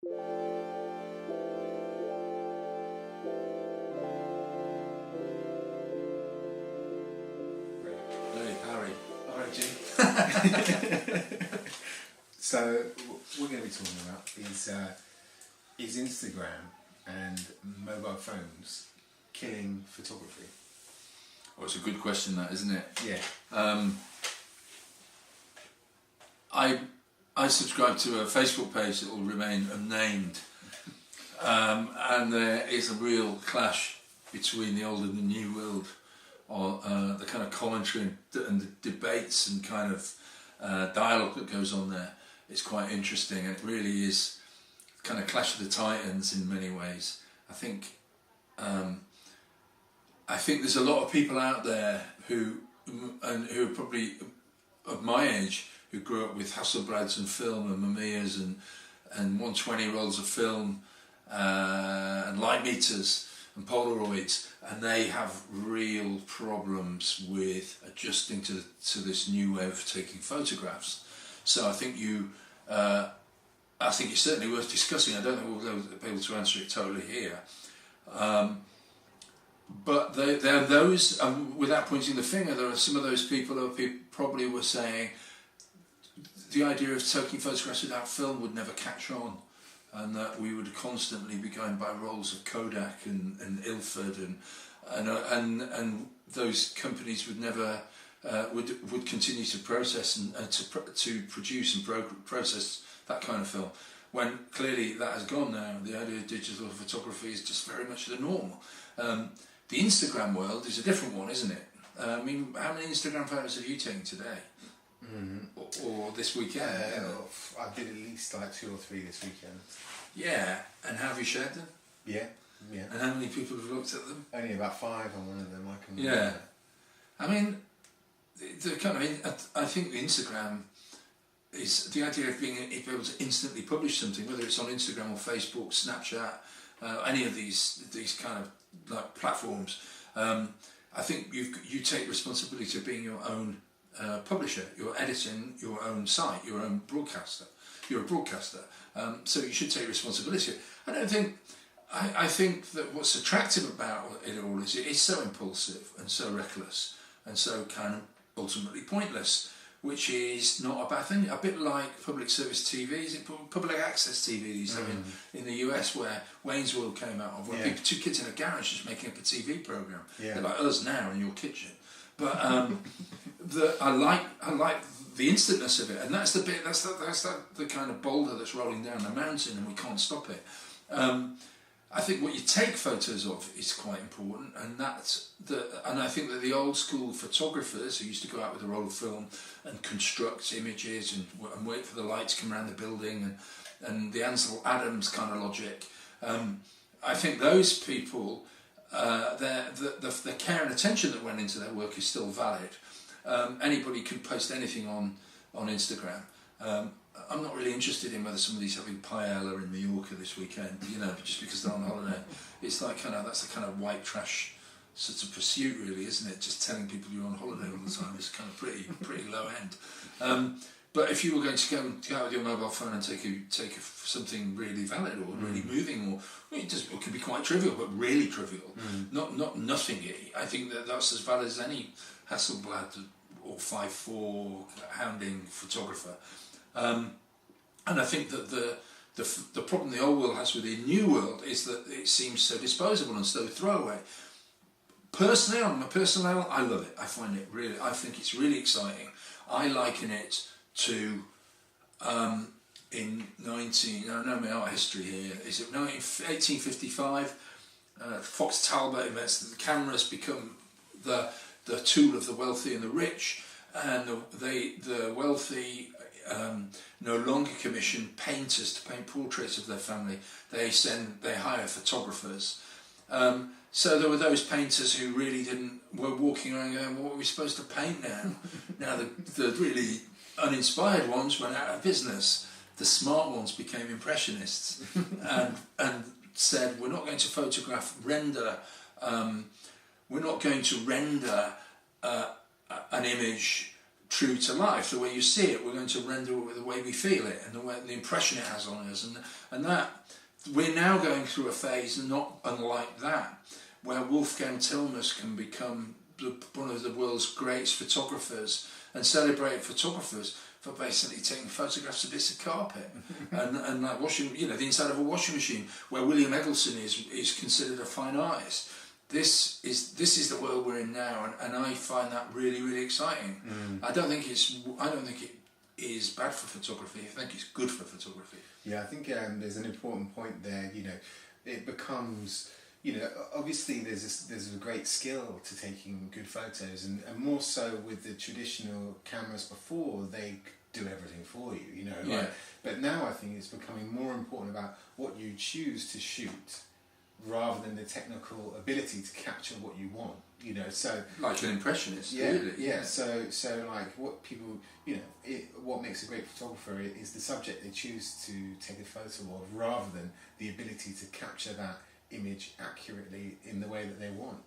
Hey, Harry. Alright, Jim. So, what we're going to be talking about is Instagram and mobile phones killing photography. Well, it's a good question, that, isn't it? Yeah. I subscribe to a Facebook page that will remain unnamed, and there is a real clash between the old and the new world, or the kind of commentary and the debates and kind of dialogue that goes on there. It's quite interesting, and it really is kind of clash of the titans in many ways. I think there's a lot of people out there who are probably of my age, who grew up with Hasselblads and film and Mamiyas and 120 rolls of film and light meters and Polaroids, and they have real problems with adjusting to this new way of taking photographs. So I think it's certainly worth discussing. I don't think we'll be able to answer it totally here. But there are those, without pointing the finger, there are some of those people who probably were saying the idea of taking photographs without film would never catch on, and that we would constantly be going by rolls of Kodak and Ilford and those companies would never would continue to process and to produce and process that kind of film, when clearly that has gone now. The idea of digital photography is just very much the norm. The Instagram world is a different one, isn't it? I mean, how many Instagram photos have you taken today? Or this weekend? I did at least like 2 or 3 this weekend. Yeah, and have you shared them? Yeah. And how many people have looked at them? Only about 5 on one of them. I can. Yeah. I mean, the kind of, I think the Instagram is the idea of being able to instantly publish something, whether it's on Instagram or Facebook, Snapchat, any of these kind of like platforms. I think you take responsibility of being your own publisher. You're editing your own site, your own broadcaster. You're a broadcaster, so you should take responsibility. I think that what's attractive about it all is it is so impulsive and so reckless and so kind of ultimately pointless, which is not a bad thing. A bit like public service TV, is it public access TV these days in the US, where Wayne's World came out of, where two kids in a garage just making up a TV program. They're like us now in your kitchen. But I like the instantness of it, and that's the bit that's the kind of boulder that's rolling down the mountain, and we can't stop it. I think what you take photos of is quite important, and I think that the old school photographers who used to go out with a roll of film and construct images and wait for the light to come around the building and the Ansel Adams kind of logic, I think those people, the care and attention that went into their work is still valid. Anybody can post anything on Instagram. I'm not really interested in whether somebody's having paella in Mallorca this weekend, just because they're on holiday. It's like that's a kind of white trash sort of pursuit, really, isn't it? Just telling people you're on holiday all the time is kind of pretty low end. But if you were going to go out with your mobile phone and take something really valid or really moving, or it could be quite trivial, but really trivial, not nothingy. I think that's as valid as any Hasselblad or 5.4 hounding photographer. And I think that the problem the old world has with the new world is that it seems so disposable and so throwaway. Personally, on my personal level, I love it. I think it's really exciting. I liken it to I know my art history here. Is it 1855? Fox Talbot invents that the camera's become the tool of the wealthy and the rich, and the wealthy no longer commission painters to paint portraits of their family. They hire photographers. So there were those painters who really were walking around going, what are we supposed to paint now? Now the really uninspired ones went out of business. The smart ones became impressionists and said, we're not going to render we're not going to render an image true to life. The way you see it, we're going to render it with the way we feel it and the impression it has on us, and that we're now going through a phase not unlike that, where Wolfgang Tillmans can become one of the world's greatest photographers and celebrated photographers for basically taking photographs of bits of carpet and like washing, the inside of a washing machine, where William Eggleston is considered a fine artist. This is the world we're in now, and I find that really, really exciting. I don't think it is bad for photography. I think it's good for photography. Yeah, I think there's an important point there. It becomes, obviously there's a great skill to taking good photos, and more so with the traditional cameras before, they do everything for you. Yeah. But now I think it's becoming more important about what you choose to shoot, rather than the technical ability to capture what you want, so like an impressionist, yeah, really. Yeah. So like what people, what makes a great photographer is the subject they choose to take a photo of, rather than the ability to capture that image accurately in the way that they want.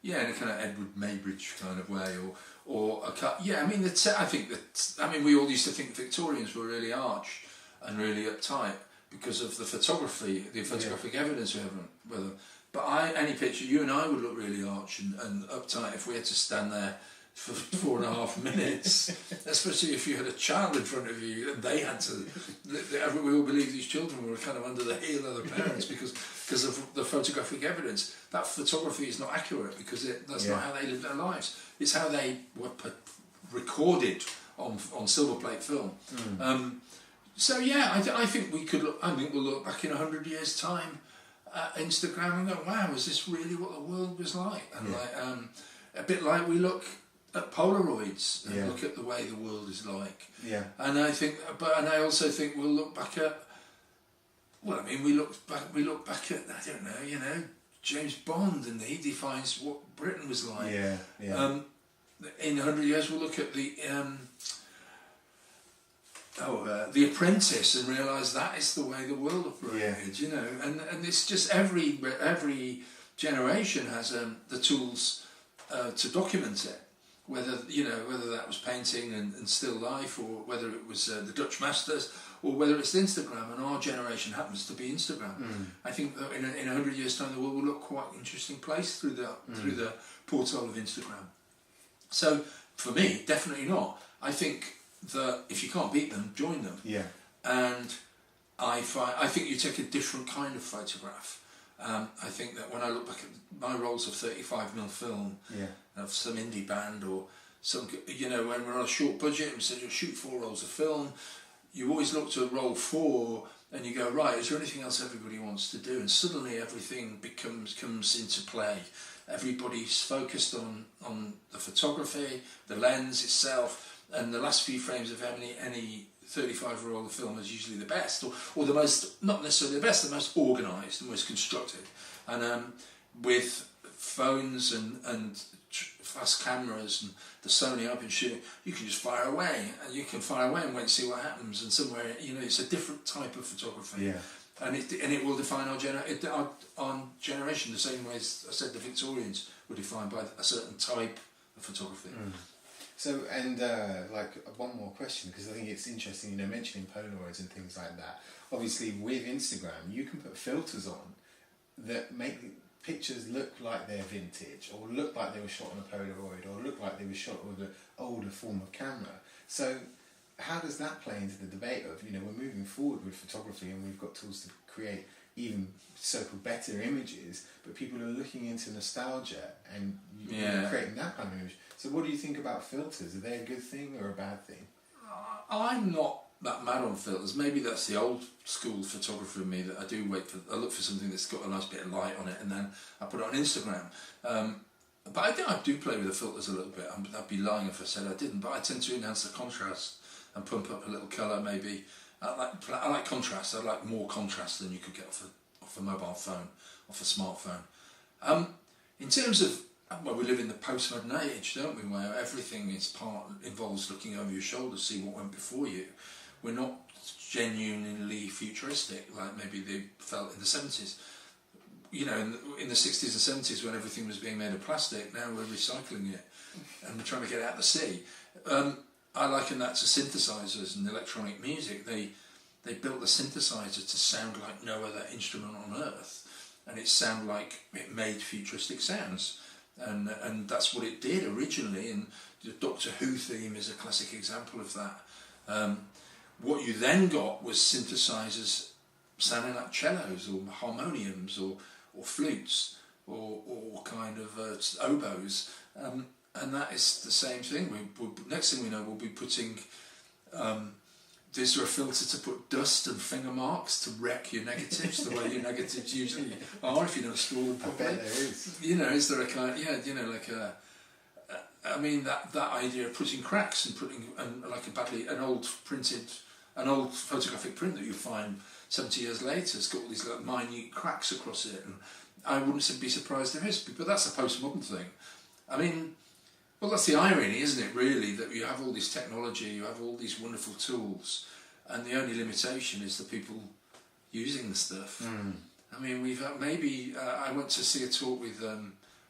Yeah, in a kind of Edward Maybridge kind of way, or a cut. Yeah, I mean, I think we all used to think Victorians were really arch and really uptight, because of the photography, the photographic evidence we have with them. But any picture, you and I would look really arch and uptight if we had to stand there for 4.5 minutes, especially if you had a child in front of you and they had to. We all believe these children were kind of under the heel of their parents because of the photographic evidence. That photography is not accurate, because that's not how they lived their lives. It's how they were recorded on silver plate film. So yeah, I think we could. I think we'll look back in 100 years' time at Instagram and go, "Wow, was this really what the world was like?" And a bit like we look at Polaroids and look at the way the world is like. Yeah. And I think, and I also think we'll look back at. Well, I mean, we look back at, I don't know, James Bond, and he defines what Britain was like. Yeah. In 100 years, we'll look at The Apprentice and realise that is the way the world operated, and it's just every generation has the tools to document it, whether that was painting and still life, or whether it was the Dutch masters, or whether it's Instagram, and our generation happens to be Instagram. I think that in 100 years' time, the world will look quite an interesting place through the portal of Instagram. So for me, definitely not. I think that if you can't beat them, join them. Yeah. And I think you take a different kind of photograph. I think that when I look back at my rolls of 35mm film, of some indie band, or some, when we're on a short budget and we said, shoot 4 rolls of film, you always look to roll 4 and you go, right, is there anything else everybody wants to do? And suddenly everything comes into play. Everybody's focused on the photography, the lens itself, and the last few frames of any 35 roll of film is usually the best, or the most, not necessarily the best, the most organised, the most constructed. And with phones and fast cameras and the Sony I've been shooting, you can just fire away, and you can fire away and wait and see what happens. And somewhere, it's a different type of photography. Yeah. And it will define our generation the same way as I said the Victorians were defined by a certain type of photography. So, and like one more question, because I think it's interesting, mentioning Polaroids and things like that. Obviously, with Instagram, you can put filters on that make pictures look like they're vintage, or look like they were shot on a Polaroid, or look like they were shot with an older form of camera. So, how does that play into the debate of, we're moving forward with photography and we've got tools to create even so-called better images, but people are looking into nostalgia and creating that kind of image. So what do you think about filters? Are they a good thing or a bad thing? I'm not that mad on filters. Maybe that's the old school photographer in me, that I look for something that's got a nice bit of light on it, and then I put it on Instagram. But I do play with the filters a little bit. I'd be lying if I said I didn't, but I tend to enhance the contrast and pump up a little colour maybe. I like contrast. I like more contrast than you could get off a mobile phone, off a smartphone. In terms of, we live in the postmodern age, don't we, where everything involves looking over your shoulder to see what went before you. We're not genuinely futuristic like maybe they felt in the 70s. you know, in the 60s and 70s when everything was being made of plastic, now we're recycling it and we're trying to get it out the sea. I liken that to synthesizers and electronic music. They built the synthesizer to sound like no other instrument on earth, and it sounded like it made futuristic sounds, and that's what it did originally. And the Doctor Who theme is a classic example of that. What you then got was synthesizers sounding like cellos or harmoniums or flutes or kind of oboes, and that is the same thing. Next thing we know, we'll be putting. Is there a filter to put dust and finger marks to wreck your negatives the way your negatives usually are if you don't store them properly? I bet there is. You know, is there a kind? Yeah, you know, like a. I mean that idea of putting cracks and putting like an old photographic print that you find 70 years later, it's got all these like minute cracks across it, and I wouldn't be surprised there is, but that's a postmodern thing. I mean, well, that's the irony, isn't it, really, that you have all this technology, you have all these wonderful tools, and the only limitation is the people using the stuff. I mean, we've maybe I went to see a talk with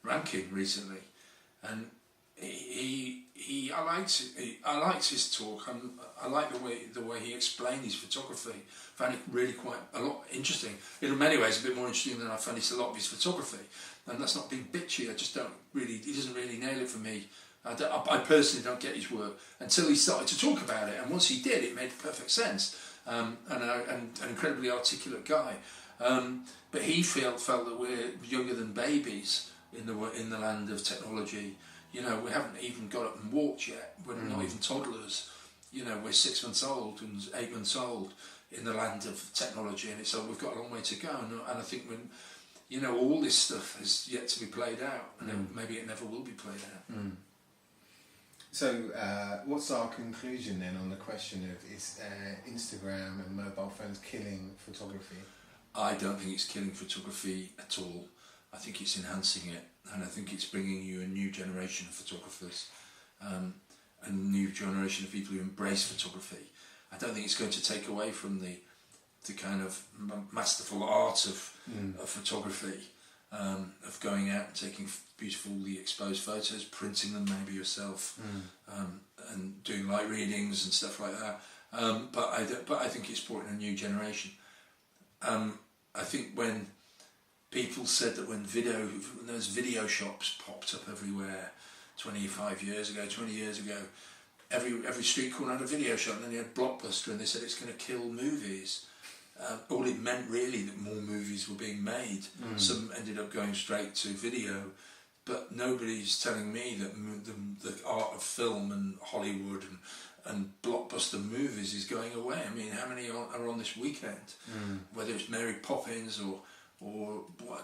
Rankin recently, and I liked his talk. I like the way he explained his photography. Found it really quite a lot interesting. In many ways, a bit more interesting than I found a lot of his photography. And that's not being bitchy. I just don't really. He doesn't really nail it for me. I personally don't get his work until he started to talk about it. And once he did, it made perfect sense. And an incredibly articulate guy. But he felt that we're younger than babies in the land of technology. You know, we haven't even got up and walked yet. We're not even toddlers. You know, we're 6 months old and 8 months old in the land of technology, and so we've got a long way to go. And I think you know, all this stuff has yet to be played out, and maybe it never will be played out. So, what's our conclusion then on the question of is Instagram and mobile phones killing photography? I don't think it's killing photography at all. I think it's enhancing it, and I think it's bringing you a new generation of photographers, a new generation of people who embrace photography. I don't think it's going to take away from the kind of masterful art of photography, of going out and taking beautifully exposed photos, printing them maybe yourself, and doing light readings and stuff like that. But I think it's brought in a new generation. I think when people said that when those video shops popped up everywhere 20 years ago, every street corner had a video shop, and then you had Blockbuster, and they said it's going to kill movies. All it meant really that more movies were being made. Some ended up going straight to video, but nobody's telling me that the art of film and Hollywood and blockbuster movies is going away. I mean, how many are on this weekend? Whether it's Mary Poppins or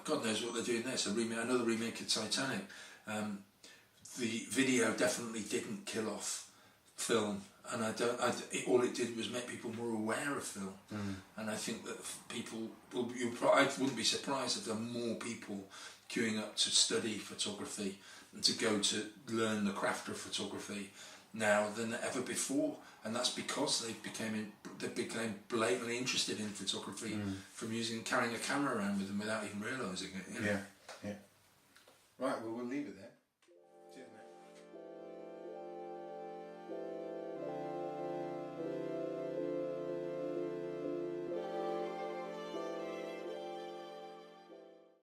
God knows what they're doing there. So another remake of Titanic. The video definitely didn't kill off film, and all it did was make people more aware of film. And I think that people I wouldn't be surprised if there are more people queuing up to study photography and to go to learn the craft of photography now than ever before. And that's because they became blatantly interested in photography from carrying a camera around with them without even realising it. You know? Yeah. Right. Well, we'll leave it there.